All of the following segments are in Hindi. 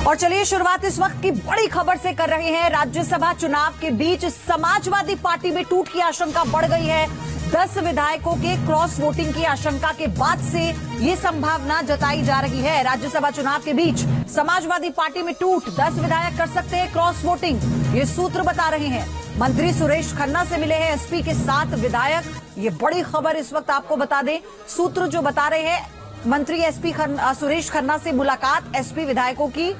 और चलिए शुरुआत इस वक्त की बड़ी खबर से कर रहे हैं। राज्यसभा चुनाव के बीच समाजवादी पार्टी में टूट की आशंका बढ़ गई है। 10 विधायकों के क्रॉस वोटिंग की आशंका के बाद से ये संभावना जताई जा रही है। राज्यसभा चुनाव के बीच समाजवादी पार्टी में टूट, 10 विधायक कर सकते हैं क्रॉस वोटिंग, ये सूत्र बता रहे हैं। मंत्री सुरेश खन्ना से मिले हैं एसपी के 7 विधायक। ये बड़ी खबर इस वक्त आपको बता दें, सूत्र जो बता रहे हैं, मंत्री एसपी सुरेश खन्ना से मुलाकात एसपी विधायकों की।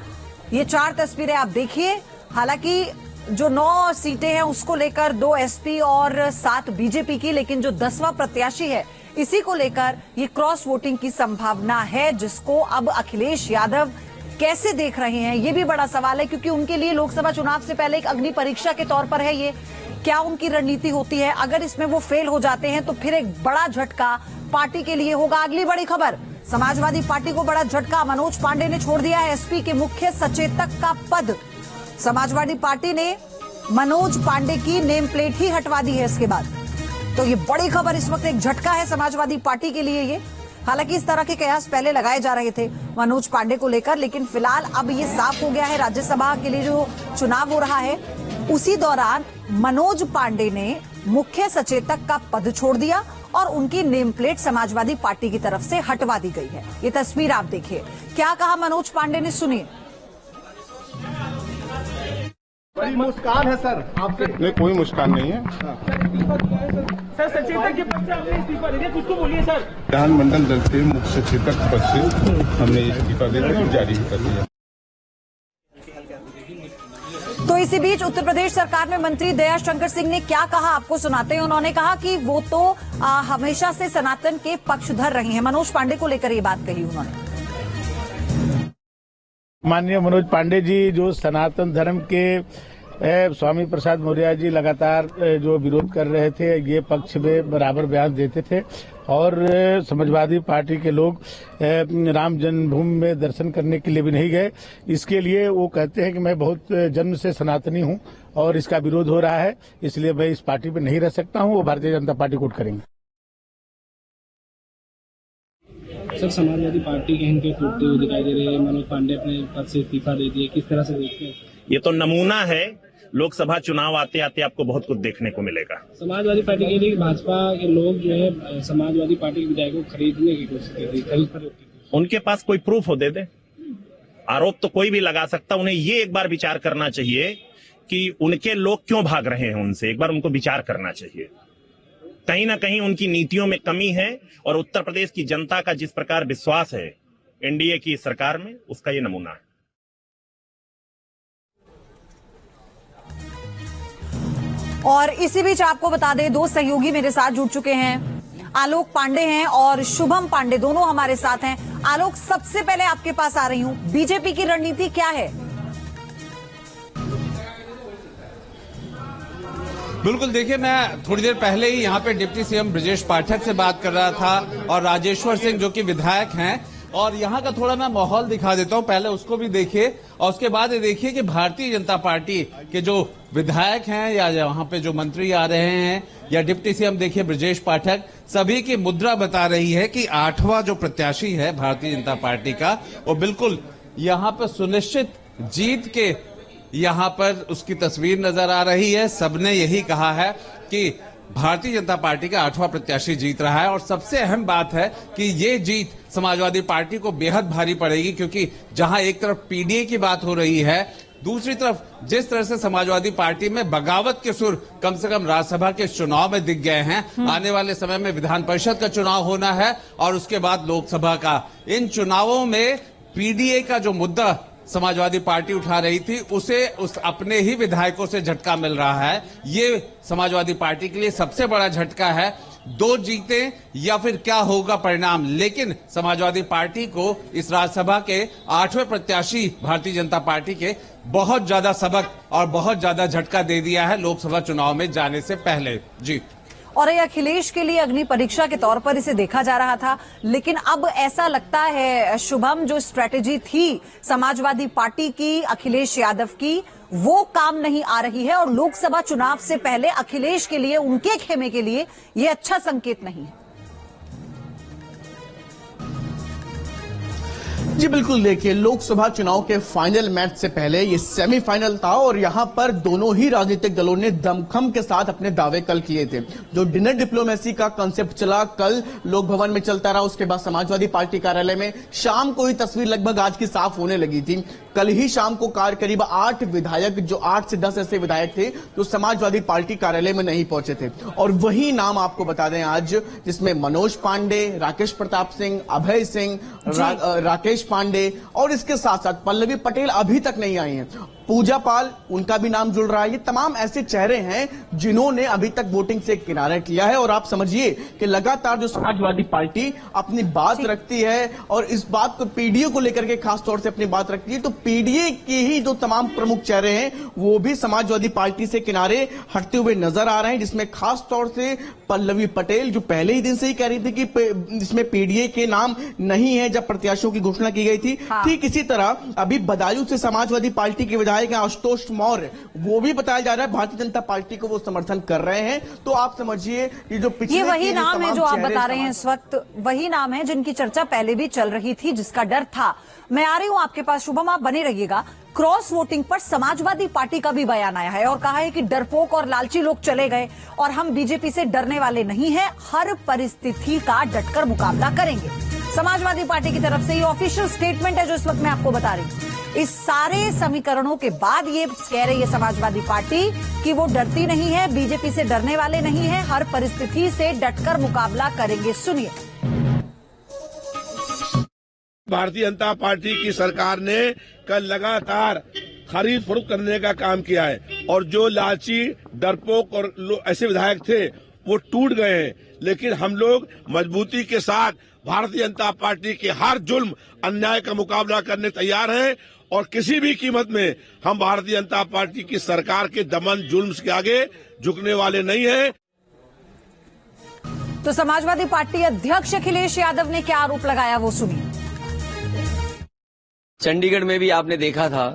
ये 4 तस्वीरें आप देखिए। हालांकि जो 9 सीटें हैं उसको लेकर 2 एसपी और 7 बीजेपी की, लेकिन जो 10वां प्रत्याशी है इसी को लेकर ये क्रॉस वोटिंग की संभावना है, जिसको अब अखिलेश यादव कैसे देख रहे हैं ये भी बड़ा सवाल है, क्योंकि उनके लिए लोकसभा चुनाव से पहले एक अग्नि परीक्षा के तौर पर है। ये क्या उनकी रणनीति होती है, अगर इसमें वो फेल हो जाते हैं तो फिर एक बड़ा झटका पार्टी के लिए होगा। अगली बड़ी खबर, समाजवादी पार्टी को बड़ा झटका, मनोज पांडे ने छोड़ दिया है एसपी के मुख्य सचेतक का पद। समाजवादी पार्टी ने मनोज पांडे की नेम प्लेट ही हटवा दी है इसके बाद। तो ये बड़ी खबर, इस वक्त एक झटका है समाजवादी पार्टी के लिए ये। हालांकि इस तरह के कयास पहले लगाए जा रहे थे मनोज पांडे को लेकर, लेकिन फिलहाल अब ये साफ हो गया है। राज्यसभा के लिए जो चुनाव हो रहा है उसी दौरान मनोज पांडे ने मुख्य सचेतक का पद छोड़ दिया और उनकी नेम प्लेट समाजवादी पार्टी की तरफ से हटवा दी गई है। ये तस्वीर आप देखिए, क्या कहा मनोज पांडे ने, सुनिए। बड़ी मुस्कान है सर आपसे। नहीं, कोई मुस्कान नहीं है सर। सचेतक के पद से आपने इस्तीफा दे दिया, कुछ तो बोलिए सर। विधानमंडल दल से मुख्य सचेतक पद से हमने इस्तीफा दे दिया और जारी भी कर दिया। तो इसी बीच उत्तर प्रदेश सरकार में मंत्री दया शंकर सिंह ने क्या कहा आपको सुनाते हैं। उन्होंने कहा कि वो तो हमेशा से सनातन के पक्षधर रहे हैं। मनोज पांडे को लेकर ये बात कही उन्होंने। माननीय मनोज पांडे जी जो सनातन धर्म के स्वामी प्रसाद मौर्य जी लगातार जो विरोध कर रहे थे, ये पक्ष में बराबर बयान देते थे और समाजवादी पार्टी के लोग राम जन्मभूमि में दर्शन करने के लिए भी नहीं गए। इसके लिए वो कहते हैं कि मैं बहुत जन्म से सनातनी हूं और इसका विरोध हो रहा है, इसलिए मैं इस पार्टी में नहीं रह सकता हूं। वो भारतीय जनता पार्टी को वोट करेंगे। सर, समाजवादी पार्टी के इनके टूटते हुए दिखाई दे रहे हैं। मनोज पांडे अपने पद से इस्तीफा दे दिए, किस तरह से देखते हैं? ये तो नमूना है। लोकसभा चुनाव आते आते आपको बहुत कुछ देखने को मिलेगा। समाजवादी पार्टी के लिए भाजपा के लोग जो है समाजवादी पार्टी के विधायकों को खरीदने की कोशिश कर रही है, उनके पास कोई प्रूफ हो दे दे। आरोप तो कोई भी लगा सकता। उन्हें ये एक बार विचार करना चाहिए कि उनके लोग क्यों भाग रहे हैं उनसे, एक बार उनको विचार करना चाहिए। कहीं ना कहीं उनकी नीतियों में कमी है और उत्तर प्रदेश की जनता का जिस प्रकार विश्वास है एनडीए की सरकार में, उसका ये नमूना है। और इसी बीच आपको बता दें, 2 सहयोगी मेरे साथ जुड़ चुके हैं। आलोक पांडे हैं और शुभम पांडे, दोनों हमारे साथ हैं। आलोक, सबसे पहले आपके पास आ रही हूं, बीजेपी की रणनीति क्या है? बिल्कुल, देखिए मैं थोड़ी देर पहले ही यहाँ पे डिप्टी सीएम ब्रजेश पाठक से बात कर रहा था और राजेश्वर सिंह जो कि विधायक हैं, और यहाँ का थोड़ा मैं माहौल दिखा देता हूँ, पहले उसको भी देखिए और उसके बाद ये देखिए कि भारतीय जनता पार्टी के जो विधायक हैं या वहाँ पे जो मंत्री आ रहे हैं या डिप्टी सीएम देखिए ब्रजेश पाठक, सभी की मुद्रा बता रही है कि 8वां जो प्रत्याशी है भारतीय जनता पार्टी का, वो बिल्कुल यहाँ पर सुनिश्चित जीत के यहाँ पर उसकी तस्वीर नजर आ रही है। सबने यही कहा है कि भारतीय जनता पार्टी का 8वां प्रत्याशी जीत रहा है और सबसे अहम बात है कि ये जीत समाजवादी पार्टी को बेहद भारी पड़ेगी, क्योंकि जहां एक तरफ पीडीए की बात हो रही है, दूसरी तरफ जिस तरह से समाजवादी पार्टी में बगावत के सुर कम से कम राज्यसभा के चुनाव में दिख गए हैं। आने वाले समय में विधान परिषद का चुनाव होना है और उसके बाद लोकसभा का। इन चुनावों में पीडीए का जो मुद्दा समाजवादी पार्टी उठा रही थी, उसे उस अपने ही विधायकों से झटका मिल रहा है। ये समाजवादी पार्टी के लिए सबसे बड़ा झटका है। 2 जीतें या फिर क्या होगा परिणाम, लेकिन समाजवादी पार्टी को इस राज्यसभा के 8वें प्रत्याशी भारतीय जनता पार्टी के बहुत ज्यादा सबक और बहुत ज्यादा झटका दे दिया है लोकसभा चुनाव में जाने से पहले। जी, और ये अखिलेश के लिए अग्नि परीक्षा के तौर पर इसे देखा जा रहा था, लेकिन अब ऐसा लगता है शुभम, जो स्ट्रेटेजी थी समाजवादी पार्टी की, अखिलेश यादव की, वो काम नहीं आ रही है और लोकसभा चुनाव से पहले अखिलेश के लिए, उनके खेमे के लिए ये अच्छा संकेत नहीं है। जी बिल्कुल, देखिए लोकसभा चुनाव के फाइनल मैच से पहले ये सेमीफाइनल था और यहां पर दोनों ही राजनीतिक दलों ने दमखम के साथ अपने दावे कल किए थे। जो डिनर डिप्लोमेसी का कांसेप्ट चला कल लोक भवन में चलता रहा, उसके बाद समाजवादी पार्टी कार्यालय में शाम को ही तस्वीर लगभग आज की साफ होने लगी थी। कल ही शाम को करीब 8 विधायक, जो 8 से 10 ऐसे विधायक थे जो समाजवादी पार्टी कार्यालय में नहीं पहुंचे थे, और वही नाम आपको बता दें आज, जिसमें मनोज पांडे, राकेश प्रताप सिंह, अभय सिंह, राकेश पांडे और इसके साथ साथ पल्लवी पटेल अभी तक नहीं आई हैं। पूजा पाल, उनका भी नाम जुड़ रहा है। ये तमाम ऐसे चेहरे हैं जिन्होंने अभी तक वोटिंग से किनारा किया है। और आप समझिए कि लगातार जो समाजवादी पार्टी अपनी बात रखती है और इस बात को पीडीए को लेकर के खास तौर से अपनी बात रखती है, तो पीडीए के ही जो तमाम प्रमुख चेहरे हैं वो भी समाजवादी पार्टी से किनारे हटते हुए नजर आ रहे हैं, जिसमें खास तौर से पल्लवी पटेल, जो पहले ही दिन से ही कह रही थी कि इसमें पीडीए के नाम नहीं है जब प्रत्याशियों की घोषणा की गई थी। ठीक इसी तरह अभी बदायूं से समाजवादी पार्टी के विधायक आशुतोष मौर्य, वो भी बताया जा रहा है भारतीय जनता पार्टी को वो समर्थन कर रहे हैं। तो आप समझिए कि जो पिछले ये वही नाम है जो आप बता रहे हैं इस वक्त, वही नाम है जिनकी चर्चा पहले भी चल रही थी, जिसका डर था। मैं आ रही हूं आपके पास शुभम, आप बने रहिएगा। क्रॉस वोटिंग पर समाजवादी पार्टी का भी बयान आया है और कहा है कि डरपोक और लालची लोग चले गए और हम बीजेपी से डरने वाले नहीं हैं, हर परिस्थिति का डटकर मुकाबला करेंगे। समाजवादी पार्टी की तरफ से ये ऑफिशियल स्टेटमेंट है जो इस वक्त मैं आपको बता रही हूं। इस सारे समीकरणों के बाद ये कह रही है समाजवादी पार्टी कि वो डरती नहीं है, बीजेपी से डरने वाले नहीं है, हर परिस्थिति से डटकर मुकाबला करेंगे। सुनिए। भारतीय जनता पार्टी की सरकार ने कल लगातार खरीद फरोख्त करने का काम किया है और जो लालची, डरपोक और ऐसे विधायक थे वो टूट गए हैं। लेकिन हम लोग मजबूती के साथ भारतीय जनता पार्टी के हर जुल्म, अन्याय का मुकाबला करने तैयार हैं और किसी भी कीमत में हम भारतीय जनता पार्टी की सरकार के दमन जुल्म के आगे झुकने वाले नहीं हैं। तो समाजवादी पार्टी अध्यक्ष अखिलेश यादव ने क्या आरोप लगाया वो सुनिए। चंडीगढ़ में भी आपने देखा था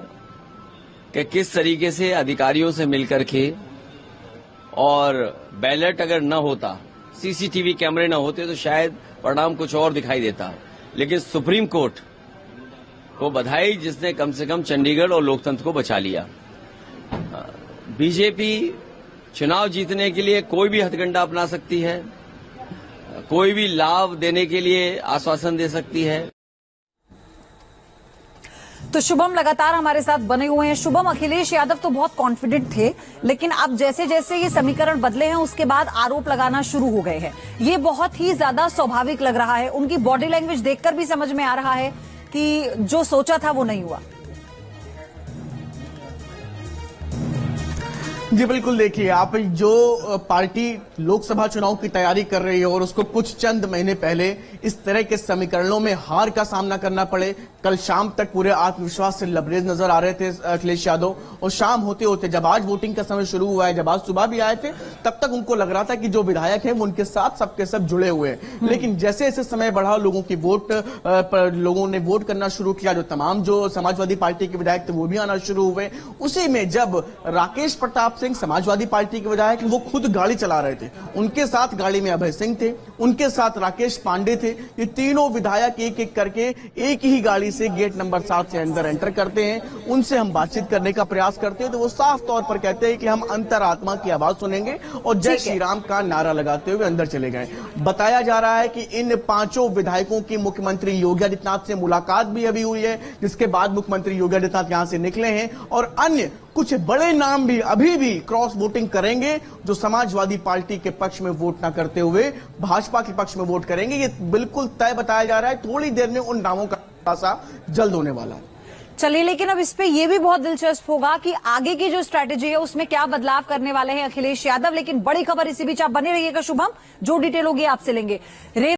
कि किस तरीके से अधिकारियों से मिलकर के, और बैलेट अगर न होता, सीसीटीवी कैमरे न होते तो शायद परिणाम कुछ और दिखाई देता। लेकिन सुप्रीम कोर्ट को बधाई जिसने कम से कम चंडीगढ़ और लोकतंत्र को बचा लिया। बीजेपी चुनाव जीतने के लिए कोई भी हथकंडा अपना सकती है, कोई भी लाभ देने के लिए आश्वासन दे सकती है। तो शुभम लगातार हमारे साथ बने हुए हैं। शुभम, अखिलेश यादव तो बहुत कॉन्फिडेंट थे, लेकिन अब जैसे जैसे ये समीकरण बदले हैं उसके बाद आरोप लगाना शुरू हो गए हैं। ये बहुत ही ज्यादा स्वाभाविक लग रहा है, उनकी बॉडी लैंग्वेज देखकर भी समझ में आ रहा है कि जो सोचा था वो नहीं हुआ। जी बिल्कुल, देखिए आप, जो पार्टी लोकसभा चुनाव की तैयारी कर रही है और उसको कुछ चंद महीने पहले इस तरह के समीकरणों में हार का सामना करना पड़े, कल शाम तक पूरे आत्मविश्वास से लबरेज नजर आ रहे थे अखिलेश यादव, और शाम होते होते जब आज वोटिंग का समय शुरू हुआ है, जब आज सुबह भी आए थे, तब तक उनको लग रहा था कि जो विधायक हैं वो उनके साथ सबके सब जुड़े हुए हैं। लेकिन जैसे जैसे समय बढ़ा, लोगों ने वोट करना शुरू किया, जो तमाम जो समाजवादी पार्टी के विधायक थे वो भी आना शुरू हुए। उसी में जब राकेश प्रताप सिंह, समाजवादी पार्टी के विधायक, वो खुद गाड़ी चला रहे थे, उनके साथ गाड़ी में अभय सिंह थे, उनके साथ राकेश पांडे थे, ये तीनों विधायक एक एक करके एक ही गाड़ी से गेट नंबर 7 से अंदर एंटर करते हैं। उनसे हम बातचीत करने का प्रयास करते हैं तो वो साफ तौर पर कहते हैं कि हम अंतरात्मा की आवाज सुनेंगे, और जय श्री राम का नारा लगाते हुए अंदर चले गए। बताया जा रहा है कि इन 5 विधायकों की मुख्यमंत्री योगी आदित्यनाथ से मुलाकात भी अभी हुई है, जिसके बाद मुख्यमंत्री योगी आदित्यनाथ यहां से निकले हैं, और अन्य कुछ बड़े नाम भी अभी भी क्रॉस वोटिंग करेंगे, जो समाजवादी पार्टी के पक्ष में वोट न करते हुए भाजपा के पक्ष में वोट करेंगे। ये बिल्कुल तय बताया जा रहा है, थोड़ी देर में उन नामों का खुलासा जल्द होने वाला है। चलिए, लेकिन अब इस पे ये भी बहुत दिलचस्प होगा कि आगे की जो स्ट्रैटेजी है उसमें क्या बदलाव करने वाले हैं अखिलेश यादव। लेकिन बड़ी खबर इसी बीच आप बने रहिएगा शुभम, जो डिटेल होगी आपसे लेंगे।